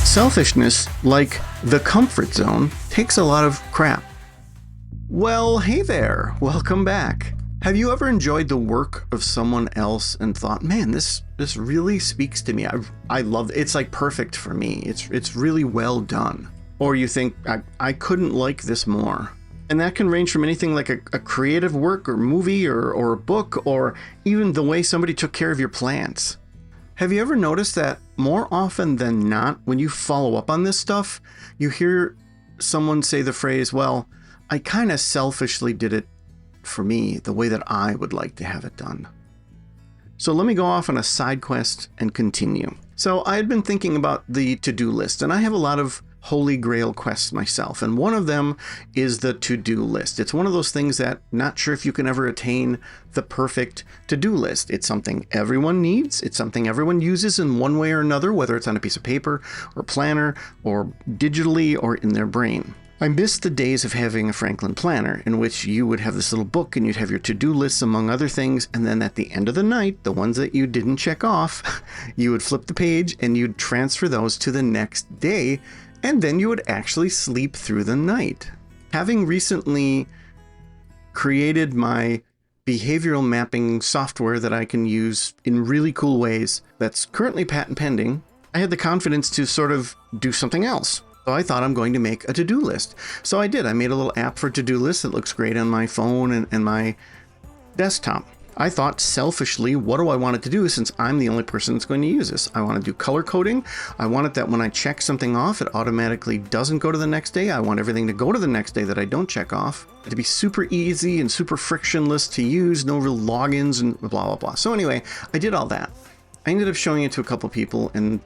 Selfishness, like the comfort zone, takes a lot of crap. Well, hey there, welcome back. Have you ever enjoyed the work of someone else and thought, man, this really speaks to me. I love it. It's like perfect for me. It's really well done. Or you think, I couldn't like this more. And that can range from anything like a creative work or movie or a book, or even the way somebody took care of your plants. Have you ever noticed that more often than not, when you follow up on this stuff, you hear someone say the phrase, well, I kind of selfishly did it for me the way that I would like to have it done. So let me go off on a side quest and continue. So I had been thinking about the to-do list, and I have a lot of holy grail quests myself, and one of them is the to-do list. It's one of those things that not sure if you can ever attain the perfect to-do list. It's something everyone needs. It's something everyone uses in one way or another, whether it's on a piece of paper or planner or digitally or in their brain. I miss the days of having a Franklin planner in which you would have this little book and you'd have your to-do lists among other things, and then at the end of the night, the ones that you didn't check off, you would flip the page and you'd transfer those to the next day, and then you would actually sleep through the night. Having recently created my behavioral mapping software that I can use in really cool ways that's currently patent pending, I had the confidence to sort of do something else. So I thought I'm going to make a to-do list. So I did. I made a little app for to-do lists that looks great on my phone and my desktop. I thought selfishly, what do I want it to do since I'm the only person that's going to use this? I want to do color coding. I want it that when I check something off, it automatically doesn't go to the next day. I want everything to go to the next day that I don't check off. To be super easy and super frictionless to use, no real logins and blah, blah, blah. So anyway, I did all that. I ended up showing it to a couple people, and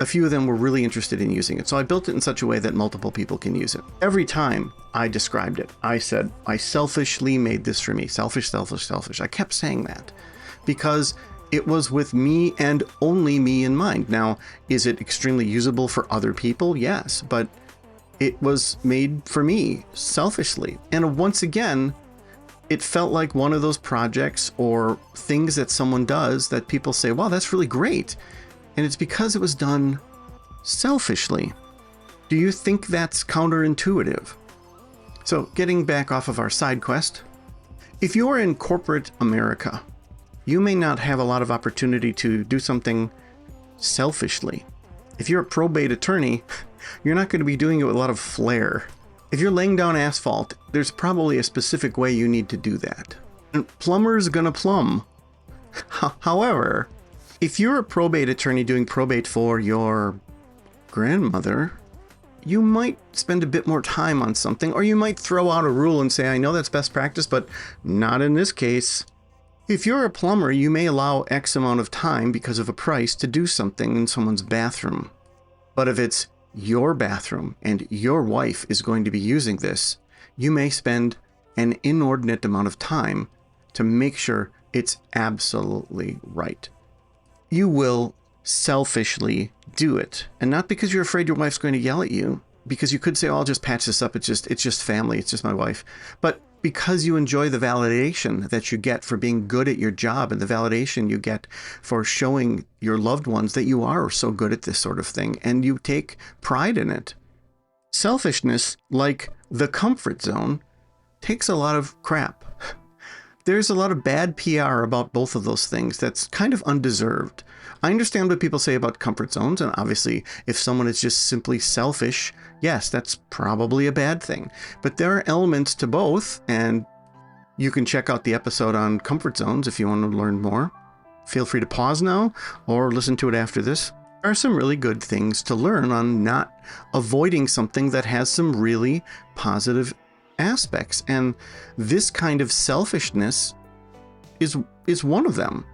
a few of them were really interested in using it. So I built it in such a way that multiple people can use it. Every time I described it, I said, I selfishly made this for me. Selfish, selfish, selfish. I kept saying that because it was with me and only me in mind. Now, is it extremely usable for other people? Yes, but it was made for me selfishly. And once again, it felt like one of those projects or things that someone does that people say, wow, that's really great. And it's because it was done selfishly. Do you think that's counterintuitive? So getting back off of our side quest, if you're in corporate America, you may not have a lot of opportunity to do something selfishly. If you're a probate attorney, you're not going to be doing it with a lot of flair. If you're laying down asphalt, there's probably a specific way you need to do that. And plumber's gonna plumb. However, if you're a probate attorney doing probate for your grandmother, you might spend a bit more time on something, or you might throw out a rule and say, I know that's best practice, but not in this case. If you're a plumber, you may allow X amount of time because of a price to do something in someone's bathroom. But if it's your bathroom and your wife is going to be using this, you may spend an inordinate amount of time to make sure it's absolutely right. You will selfishly do it. And not because you're afraid your wife's going to yell at you, because you could say, oh, I'll just patch this up. It's just family. It's just my wife. But because you enjoy the validation that you get for being good at your job and the validation you get for showing your loved ones that you are so good at this sort of thing, and you take pride in it. Selfishness, like the comfort zone, takes a lot of crap. There's a lot of bad PR about both of those things that's kind of undeserved. I understand what people say about comfort zones, and obviously if someone is just simply selfish, yes, that's probably a bad thing. But there are elements to both, and you can check out the episode on comfort zones if you want to learn more. Feel free to pause now or listen to it after this. There are some really good things to learn on not avoiding something that has some really positive aspects, and this kind of selfishness is one of them.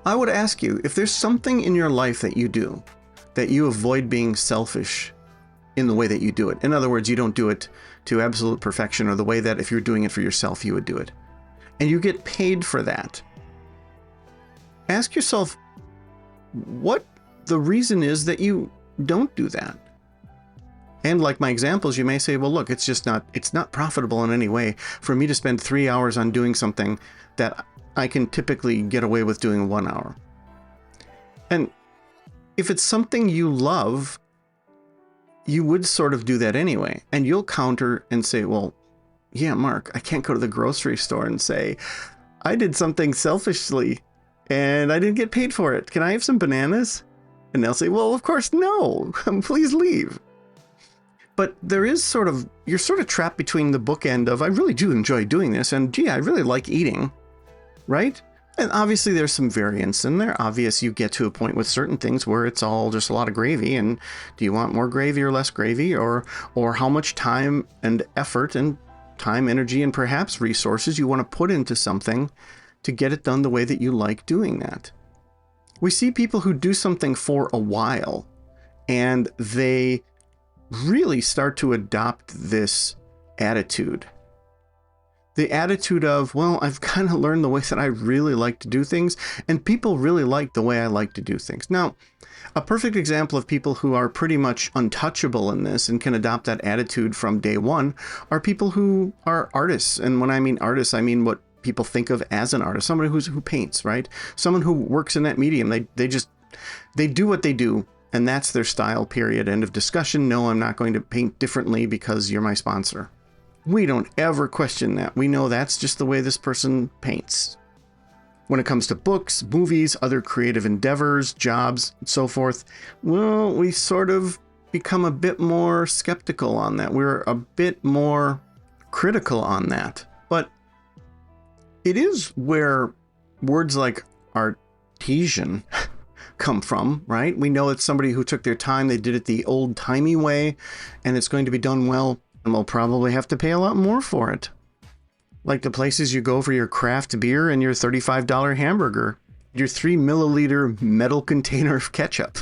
I would ask you, if there's something in your life that you do that you avoid being selfish in the way that you do it. In other words, you don't do it to absolute perfection or the way that if you're doing it for yourself, you would do it. And you get paid for that. Ask yourself what the reason is that you don't do that. And like my examples, you may say, well, look, it's not profitable in any way for me to spend 3 hours on doing something that I can typically get away with doing in 1 hour. And if it's something you love, you would sort of do that anyway. And you'll counter and say, well, yeah, Mark, I can't go to the grocery store and say, I did something selfishly and I didn't get paid for it. Can I have some bananas? And they'll say, well, of course, no, please leave. But there is you're sort of trapped between the bookend of, I really do enjoy doing this, and gee, I really like eating, right? And obviously there's some variance in there. Obvious, you get to a point with certain things where it's all just a lot of gravy, and do you want more gravy or less gravy, or how much time and effort and time, energy, and perhaps resources you want to put into something to get it done the way that you like doing that. We see people who do something for a while and they really start to adopt this attitude. The attitude of, well, I've kind of learned the way that I really like to do things, and people really like the way I like to do things. Now, a perfect example of people who are pretty much untouchable in this and can adopt that attitude from day one are people who are artists. And when I mean artists, I mean what people think of as an artist, somebody who paints, right? Someone who works in that medium. They do what they do, and that's their style, period. End of discussion. No, I'm not going to paint differently because you're my sponsor. We don't ever question that. We know that's just the way this person paints. When it comes to books, movies, other creative endeavors, jobs, and so forth, well, we sort of become a bit more skeptical on that. We're a bit more critical on that. But it is where words like artesian come from, right? We know it's somebody who took their time, they did it the old-timey way, and it's going to be done well, and we'll probably have to pay a lot more for it. Like the places you go for your craft beer and your $35 hamburger, your 3 milliliter metal container of ketchup.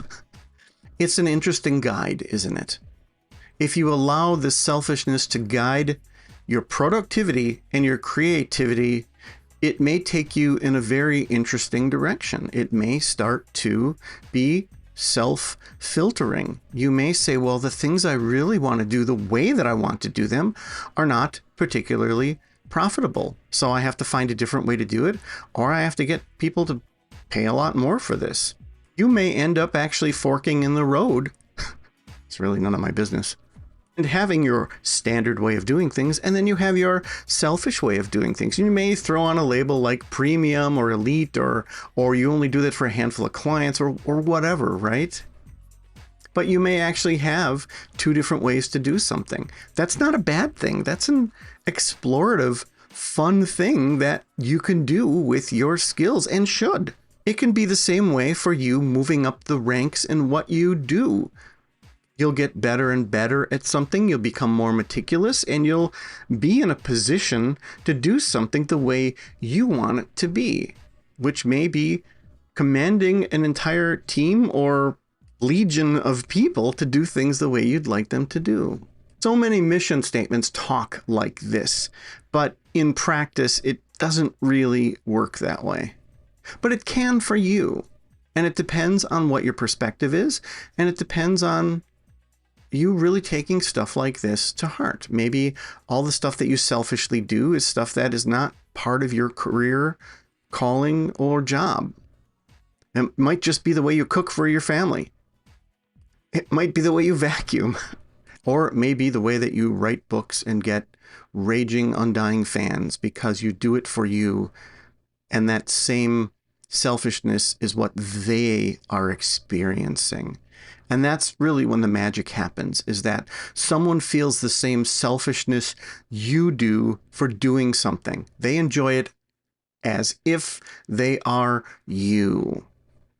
It's an interesting guide, isn't it? If you allow this selfishness to guide your productivity and your creativity, it may take you in a very interesting direction. It may start to be self-filtering. You may say, well, the things I really want to do the way that I want to do them are not particularly profitable. So I have to find a different way to do it, or I have to get people to pay a lot more for this. You may end up actually forking in the road. It's really none of my business. And having your standard way of doing things, and then you have your selfish way of doing things. You may throw on a label like premium or elite, or you only do that for a handful of clients, or whatever, right? But you may actually have 2 different ways to do something. That's not a bad thing. That's an explorative, fun thing that you can do with your skills, and should. It can be the same way for you moving up the ranks in what you do. You'll get better and better at something, you'll become more meticulous, and you'll be in a position to do something the way you want it to be, which may be commanding an entire team or legion of people to do things the way you'd like them to do. So many mission statements talk like this, but in practice, it doesn't really work that way. But it can for you, and it depends on what your perspective is, and it depends on you really taking stuff like this to heart. Maybe all the stuff that you selfishly do is stuff that is not part of your career, calling, or job. It might just be the way you cook for your family. It might be the way you vacuum. Or it may be the way that you write books and get raging, undying fans because you do it for you, and that same selfishness is what they are experiencing. And that's really when the magic happens, is that someone feels the same selfishness you do for doing something. They enjoy it as if they are you.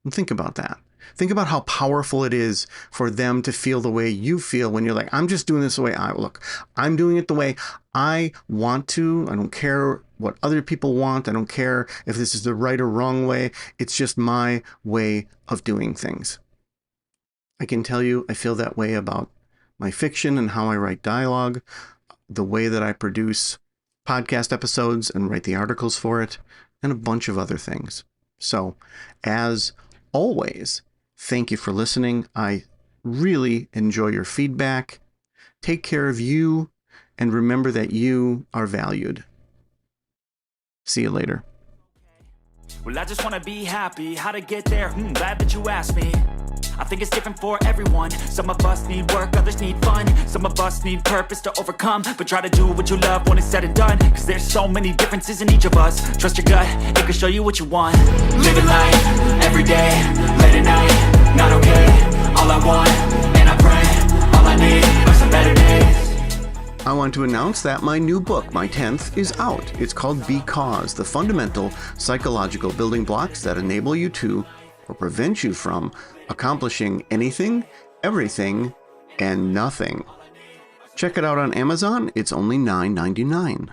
And think about that. Think about how powerful it is for them to feel the way you feel when you're like, I'm just doing this the way I look. I'm doing it the way I want to. I don't care what other people want. I don't care if this is the right or wrong way. It's just my way of doing things. I can tell you I feel that way about my fiction and how I write dialogue, the way that I produce podcast episodes and write the articles for it, and a bunch of other things. So, as always, thank you for listening. I really enjoy your feedback. Take care of you, and remember that you are valued. See you later. Well, I just wanna be happy. How to get there? Glad that you asked me. I think it's different for everyone. Some of us need work, others need fun. Some of us need purpose to overcome. But try to do what you love when it's said and done. Cause there's so many differences in each of us. Trust your gut, it can show you what you want. Living life, every day, late at night, not okay. All I want, and I pray, all I need are some better days. I want to announce that my new book, my 10th, is out. It's called Because, the fundamental psychological building blocks that enable you to, or prevent you from, accomplishing anything, everything, and nothing. Check it out on Amazon. It's only $9.99.